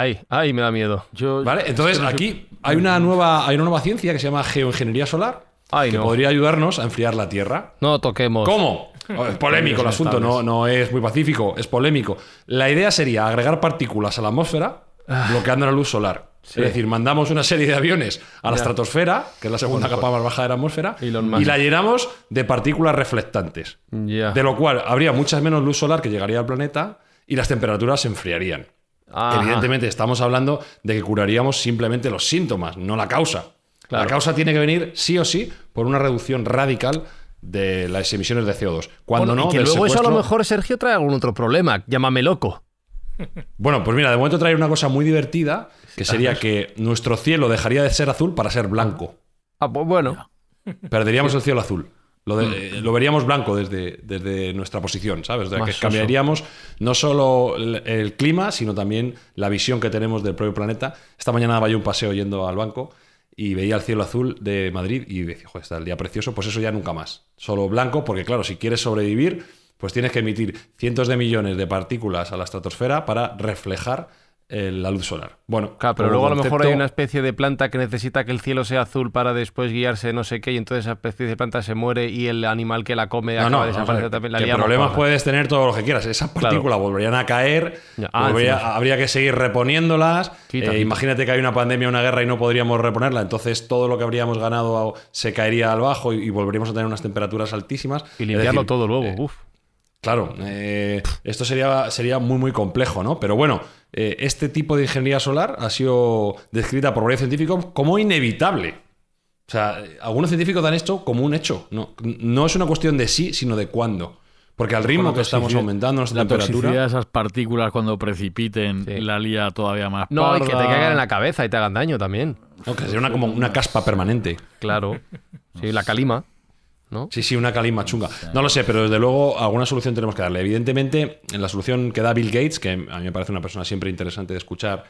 me da miedo. Vale, entonces aquí hay una nueva ciencia que se llama geoingeniería solar. Que podría ayudarnos a enfriar la Tierra. No toquemos. ¿Cómo? Es polémico el asunto, no es muy pacífico, es polémico. La idea sería agregar partículas a la atmósfera bloqueando la luz solar. Sí. Es decir, mandamos una serie de aviones a la estratosfera, que es la segunda capa más baja de la atmósfera, y la llenamos de partículas reflectantes. De lo cual habría mucha menos luz solar que llegaría al planeta y las temperaturas se enfriarían. Evidentemente estamos hablando de que curaríamos simplemente los síntomas, no la causa. Claro. La causa tiene que venir sí o sí por una reducción radical de las emisiones de CO2. Y que luego eso a lo mejor, Sergio, trae algún otro problema. Llámame loco. Bueno, pues mira, de momento trae una cosa muy divertida, que sería que nuestro cielo dejaría de ser azul para ser blanco. Pues bueno. Perderíamos el cielo azul. Lo veríamos blanco desde nuestra posición, ¿sabes? O sea, que cambiaríamos no solo el clima, sino también la visión que tenemos del propio planeta. Esta mañana daba yo un paseo yendo al banco y veía el cielo azul de Madrid y decía, joder, está el día precioso, pues eso ya nunca más. Solo blanco, porque claro, si quieres sobrevivir, pues tienes que emitir cientos de millones de partículas a la estratosfera para reflejar la luz solar. Bueno, Claro, pero como luego a lo mejor concepto- hay una especie de planta que necesita que el cielo sea azul para después guiarse no sé qué, y entonces esa especie de planta se muere y el animal que la come acaba de desaparecer también. La que liamos problemas parda. puedes tener todo lo que quieras. Esas partículas volverían a caer, Ya. Encima. habría que seguir reponiéndolas. Quita. Imagínate que hay una pandemia, una guerra y no podríamos reponerla, entonces todo lo que habríamos ganado se caería al bajo y volveríamos a tener unas temperaturas altísimas. Y Es limpiarlo decir, todo luego. Uf. Claro, esto sería muy, muy complejo, ¿no? Pero bueno, este tipo de ingeniería solar ha sido descrita por varios científicos como inevitable. O sea, algunos científicos dan esto como un hecho. No es una cuestión de sí, sino de cuándo. Porque al ritmo que estamos aumentando nuestra La toxicidad temperatura... de esas partículas cuando precipiten Sí. la lía todavía más No, y que te parda. caigan en la cabeza y te hagan daño también. No, que sería como una caspa permanente. Claro. Sí, la calima, ¿no? Sí, una calima chunga. No lo sé, pero desde luego alguna solución tenemos que darle. Evidentemente, en la solución que da Bill Gates, que a mí me parece una persona siempre interesante de escuchar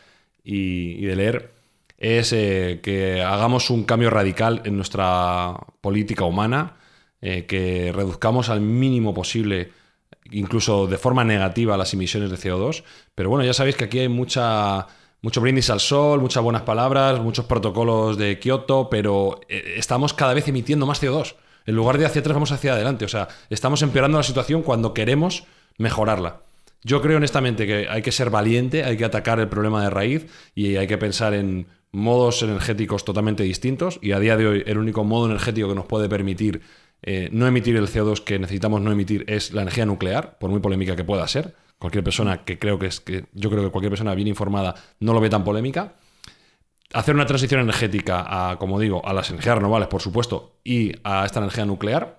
y de leer, es que hagamos un cambio radical en nuestra política humana, que reduzcamos al mínimo posible, incluso de forma negativa, las emisiones de CO2. Pero bueno, ya sabéis que aquí hay mucho brindis al sol, muchas buenas palabras, muchos protocolos de Kioto, pero estamos cada vez emitiendo más CO2. En lugar de hacia atrás, vamos hacia adelante. O sea, estamos empeorando la situación cuando queremos mejorarla. Yo creo honestamente que hay que ser valiente, hay que atacar el problema de raíz y hay que pensar en modos energéticos totalmente distintos. Y a día de hoy, el único modo energético que nos puede permitir no emitir el CO2 que necesitamos no emitir es la energía nuclear, por muy polémica que pueda ser. Cualquier persona yo creo que cualquier persona bien informada no lo ve tan polémica. Hacer una transición energética como digo, a las energías renovables, por supuesto, y a esta energía nuclear,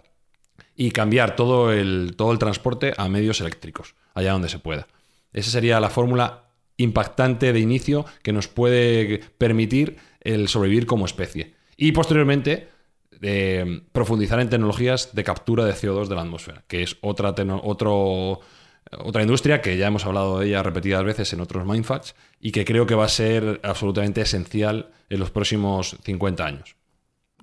y cambiar todo el transporte a medios eléctricos, allá donde se pueda. Esa sería la fórmula impactante de inicio que nos puede permitir el sobrevivir como especie. Y posteriormente, profundizar en tecnologías de captura de CO2 de la atmósfera, que es otra industria que ya hemos hablado de ella repetidas veces en otros Mindfacts y que creo que va a ser absolutamente esencial en los próximos 50 años.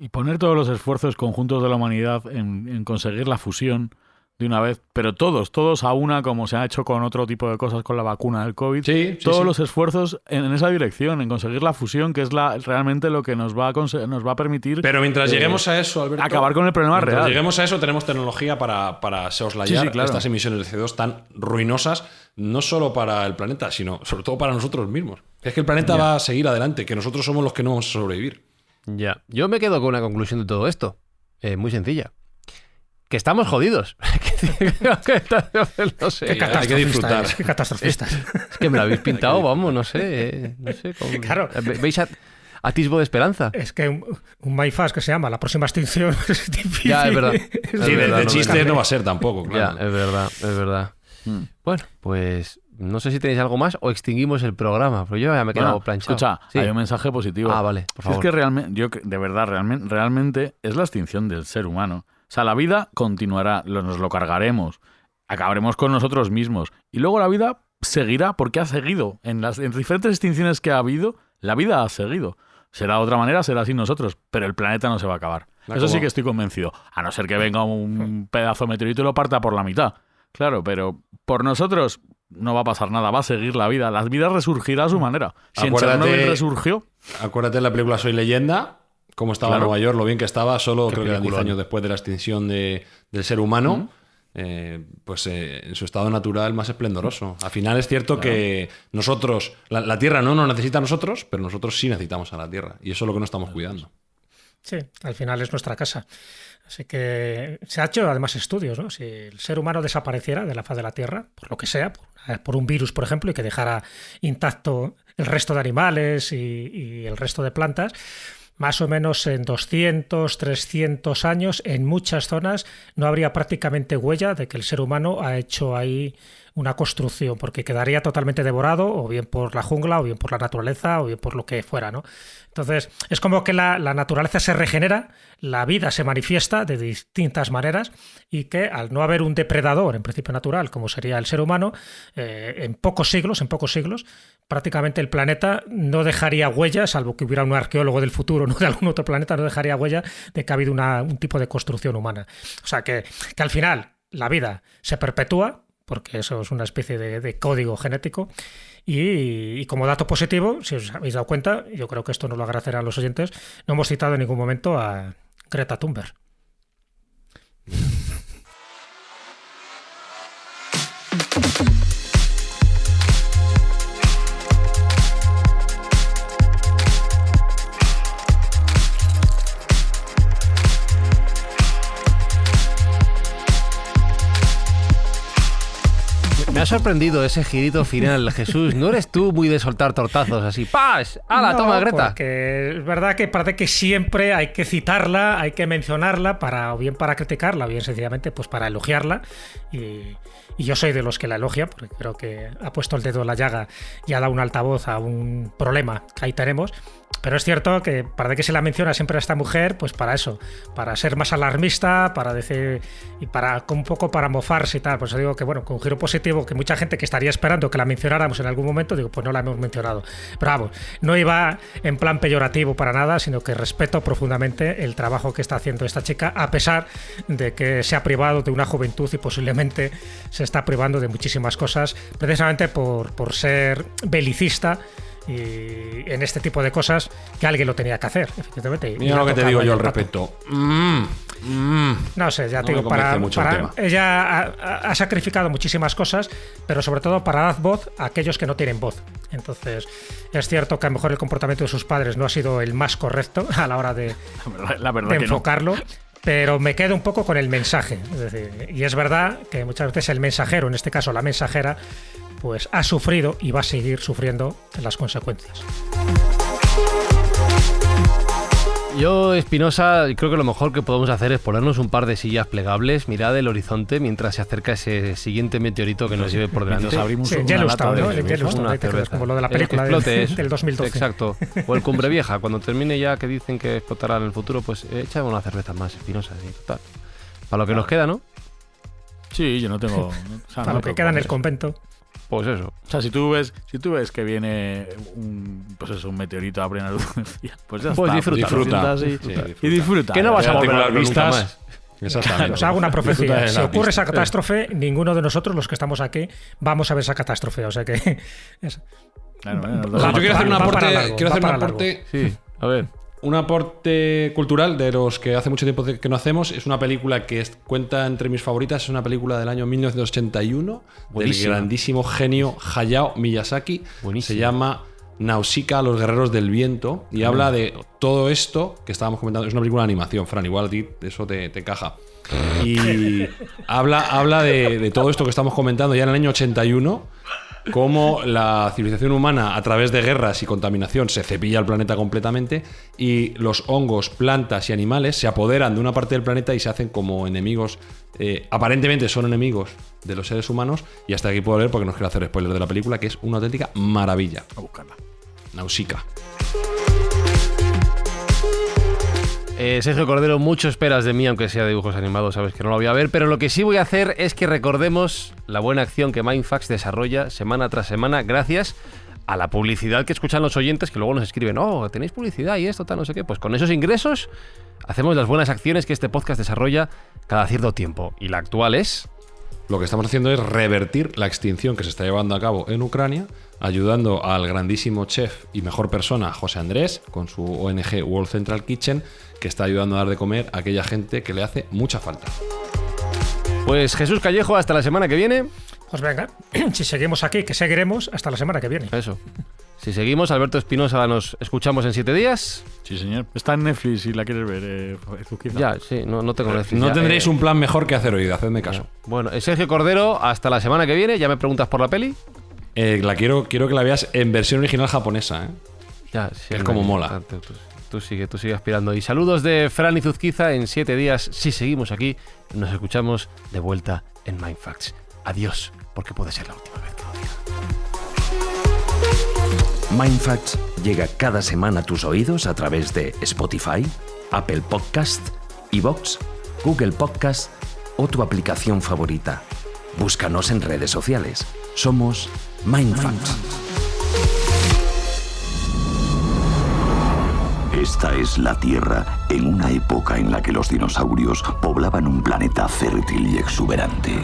Y poner todos los esfuerzos conjuntos de la humanidad en conseguir la fusión de una vez, pero todos a una, como se ha hecho con otro tipo de cosas con la vacuna del COVID. Sí, todos los esfuerzos en esa dirección, en conseguir la fusión, que es realmente lo que nos va a permitir. Pero mientras lleguemos a eso, Alberto, acabar con el problema mientras real. lleguemos a eso, tenemos tecnología para soslayar Sí, claro. estas emisiones de CO2 tan ruinosas, no solo para el planeta, sino sobre todo para nosotros mismos. Es que el planeta va a seguir adelante, que nosotros somos los que no vamos a sobrevivir. Ya. Yo me quedo con una conclusión de todo esto. Muy sencilla. Que estamos jodidos. No sé. Qué hay que catastrofista disfrutar. eres, qué catastrofista. Es que me lo habéis pintado, vamos, no sé. Cómo- Claro. ¿Veis atisbo de esperanza? Es que un MyFast que se llama La próxima extinción es difícil. Ya, es verdad. Es Es Sí, difícil. verdad, de no chistes no va a ser tampoco, claro. Ya, es verdad. Bueno, pues no sé si tenéis algo más o extinguimos el programa, pero yo ya me he quedado Bueno, planchado. escucha, Sí. hay un mensaje positivo. Ah, vale, por Si es favor. que de verdad, realmente es la extinción del ser humano. O sea, la vida continuará, nos lo cargaremos, acabaremos con nosotros mismos. Y luego la vida seguirá porque ha seguido. En las diferentes extinciones que ha habido, la vida ha seguido. Será de otra manera, será sin nosotros, pero el planeta no se va a acabar. Ah, Eso sí ¿cómo? que estoy convencido. A no ser que venga un pedazo de meteorito y lo parta por la mitad. Claro, pero por nosotros no va a pasar nada, va a seguir la vida. La vida resurgirá a su manera. Si en Acuérdate- Chernobyl resurgió, Acuérdate de la película Soy Leyenda, cómo estaba Claro. Nueva York, lo bien que estaba, solo Qué creo que eran 10 peliculón. años después de la extinción del ser humano, en su estado natural más esplendoroso. Al final es cierto que nosotros, la Tierra no nos necesita a nosotros, pero nosotros sí necesitamos a la Tierra. Y eso es lo que no estamos cuidando. Sí, al final es nuestra casa. Así que se ha hecho además estudios, ¿no? Si el ser humano desapareciera de la faz de la Tierra, por lo que sea, por un virus, por ejemplo, y que dejara intacto el resto de animales y el resto de plantas, más o menos en 200, 300 años, en muchas zonas no habría prácticamente huella de que el ser humano ha hecho ahí una construcción, porque quedaría totalmente devorado, o bien por la jungla, o bien por la naturaleza, o bien por lo que fuera, ¿no? Entonces, es como que la naturaleza se regenera, la vida se manifiesta de distintas maneras, y que al no haber un depredador, en principio natural, como sería el ser humano, en pocos siglos, prácticamente el planeta no dejaría huella, salvo que hubiera un arqueólogo del futuro, no de algún otro planeta, no dejaría huella de que ha habido un tipo de construcción humana. O sea, que al final la vida se perpetúa, porque eso es una especie de código genético, Y como dato positivo, si os habéis dado cuenta, yo creo que esto nos lo agradecerán los oyentes, no hemos citado en ningún momento a Greta Thunberg. Me ha sorprendido ese girito final, Jesús. ¿No eres tú muy de soltar tortazos así? ¡Paz! ¡Hala, No, toma, Greta! Porque es verdad que parece que siempre hay que citarla, hay que mencionarla, o bien para criticarla, o bien sencillamente pues para elogiarla. Y yo soy de los que la elogia, porque creo que ha puesto el dedo en la llaga y ha dado un altavoz a un problema que ahí tenemos. Pero es cierto que parece que se la menciona siempre a esta mujer, pues para eso, para ser más alarmista, para decir, y para un poco para mofarse y tal. Pues digo que bueno, con un giro positivo, que mucha gente que estaría esperando que la mencionáramos en algún momento, digo, pues no la hemos mencionado. Pero vamos, no iba en plan peyorativo para nada, sino que respeto profundamente el trabajo que está haciendo esta chica, a pesar de que se ha privado de una juventud y posiblemente se está privando de muchísimas cosas, precisamente por ser belicista. Y en este tipo de cosas que alguien lo tenía que hacer, efectivamente. Mira lo que te digo yo al respecto. No sé, ya No te digo, me convence mucho el tema. ella ha sacrificado muchísimas cosas, pero sobre todo para dar voz a aquellos que no tienen voz. Entonces, es cierto que a lo mejor el comportamiento de sus padres no ha sido el más correcto a la hora de enfocarlo. Pero me quedo un poco con el mensaje. Es decir, y es verdad que muchas veces el mensajero, en este caso la mensajera, pues ha sufrido y va a seguir sufriendo las consecuencias. Yo, Espinosa, creo que lo mejor que podemos hacer es ponernos un par de sillas plegables, mirar el horizonte mientras se acerca ese siguiente meteorito que nos lleve por delante. Abrimos Sí, Yellowstone, ¿no? El Yellowstone, como lo de la película del 2012. Exacto. O el Cumbre Vieja, cuando termine ya, que dicen que explotará en el futuro, pues échame una cerveza más, Espinosa, sí, total. Para lo que nos queda, ¿no? Sí, yo no tengo... Para lo que queda en el convento. Pues eso. O sea, si tú ves que viene un meteorito a plena luz del día, pues ya pues está. Disfruta. Y disfruta. Que no vas a volver a ver nunca vistas. más. Exactamente. Os hago una profecía. Disfruta de Si las ocurre esa vistas. catástrofe, ninguno de nosotros, los que estamos aquí, vamos a ver esa catástrofe. O sea que... Claro, Va- Yo quiero hacer un va para aporte. largo, Quiero va hacer un para aporte. Sí, a ver. Un aporte cultural de los que hace mucho tiempo que no hacemos. Es una película que cuenta entre mis favoritas. Es una película del año 1981 Buenísima. del grandísimo genio Hayao Miyazaki. Buenísima. Se llama Nausicaa, los guerreros del viento, y habla de todo esto que estábamos comentando. Es una película de animación, Fran, igual a ti eso te encaja. Y habla de todo esto que estamos comentando ya en el año 81, cómo la civilización humana a través de guerras y contaminación se cepilla el planeta completamente y los hongos, plantas y animales se apoderan de una parte del planeta y se hacen como enemigos, aparentemente son enemigos de los seres humanos. Y hasta aquí puedo leer porque no quiero hacer spoiler de la película, que es una auténtica maravilla. A buscarla. Nausicaa. Sergio Cordero, mucho esperas de mí, aunque sea de dibujos animados, sabes que no lo voy a ver, pero lo que sí voy a hacer es que recordemos la buena acción que Mindfax desarrolla semana tras semana gracias a la publicidad que escuchan los oyentes, que luego nos escriben, oh, tenéis publicidad y esto, tal, no sé qué. Pues con esos ingresos hacemos las buenas acciones que este podcast desarrolla cada cierto tiempo. Y la actual es... Lo que estamos haciendo es revertir la extinción que se está llevando a cabo en Ucrania, ayudando al grandísimo chef y mejor persona José Andrés con su ONG World Central Kitchen, que está ayudando a dar de comer a aquella gente que le hace mucha falta. Pues Jesús Callejo, hasta la semana que viene. Pues venga, si seguimos aquí, que seguiremos hasta la semana que viene. Eso. Si seguimos, Alberto Espinosa, nos escuchamos en 7 días. Sí, señor. Está en Netflix si la quieres ver, Zuquiza. Ya, sí, no tengo Netflix. No Ya, tendréis un plan mejor que hacer hoy, hacedme caso. Bueno, Sergio Cordero, hasta la semana que viene. Ya me preguntas por la peli. Quiero que la veas en versión original japonesa, ¿eh? Ya, sí, Es como mola. Tú sigue aspirando. Y saludos de Fran y Zuzquiza. En 7 días, si seguimos aquí, nos escuchamos de vuelta en Mindfacts. Adiós, porque puede ser la última vez que lo diga. Mindfacts llega cada semana a tus oídos a través de Spotify, Apple Podcast, iVoox, Google Podcast o tu aplicación favorita. Búscanos en redes sociales. Somos Mindfacts. Esta es la Tierra en una época en la que los dinosaurios poblaban un planeta fértil y exuberante.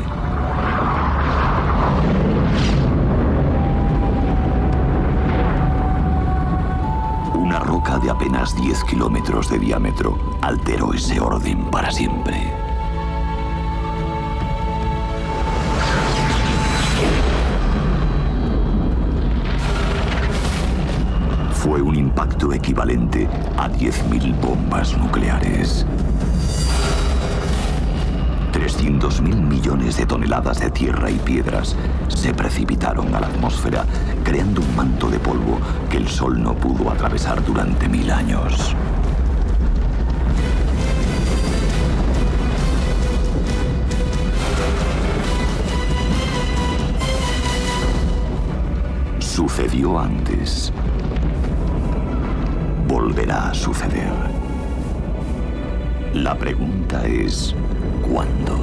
Una roca de apenas 10 kilómetros de diámetro alteró ese orden para siempre. Fue un impacto equivalente a 10.000 bombas nucleares. 300.000 millones de toneladas de tierra y piedras se precipitaron a la atmósfera, creando un manto de polvo que el Sol no pudo atravesar durante 1000 años. Sucedió antes. Volverá a suceder. La pregunta es, ¿cuándo?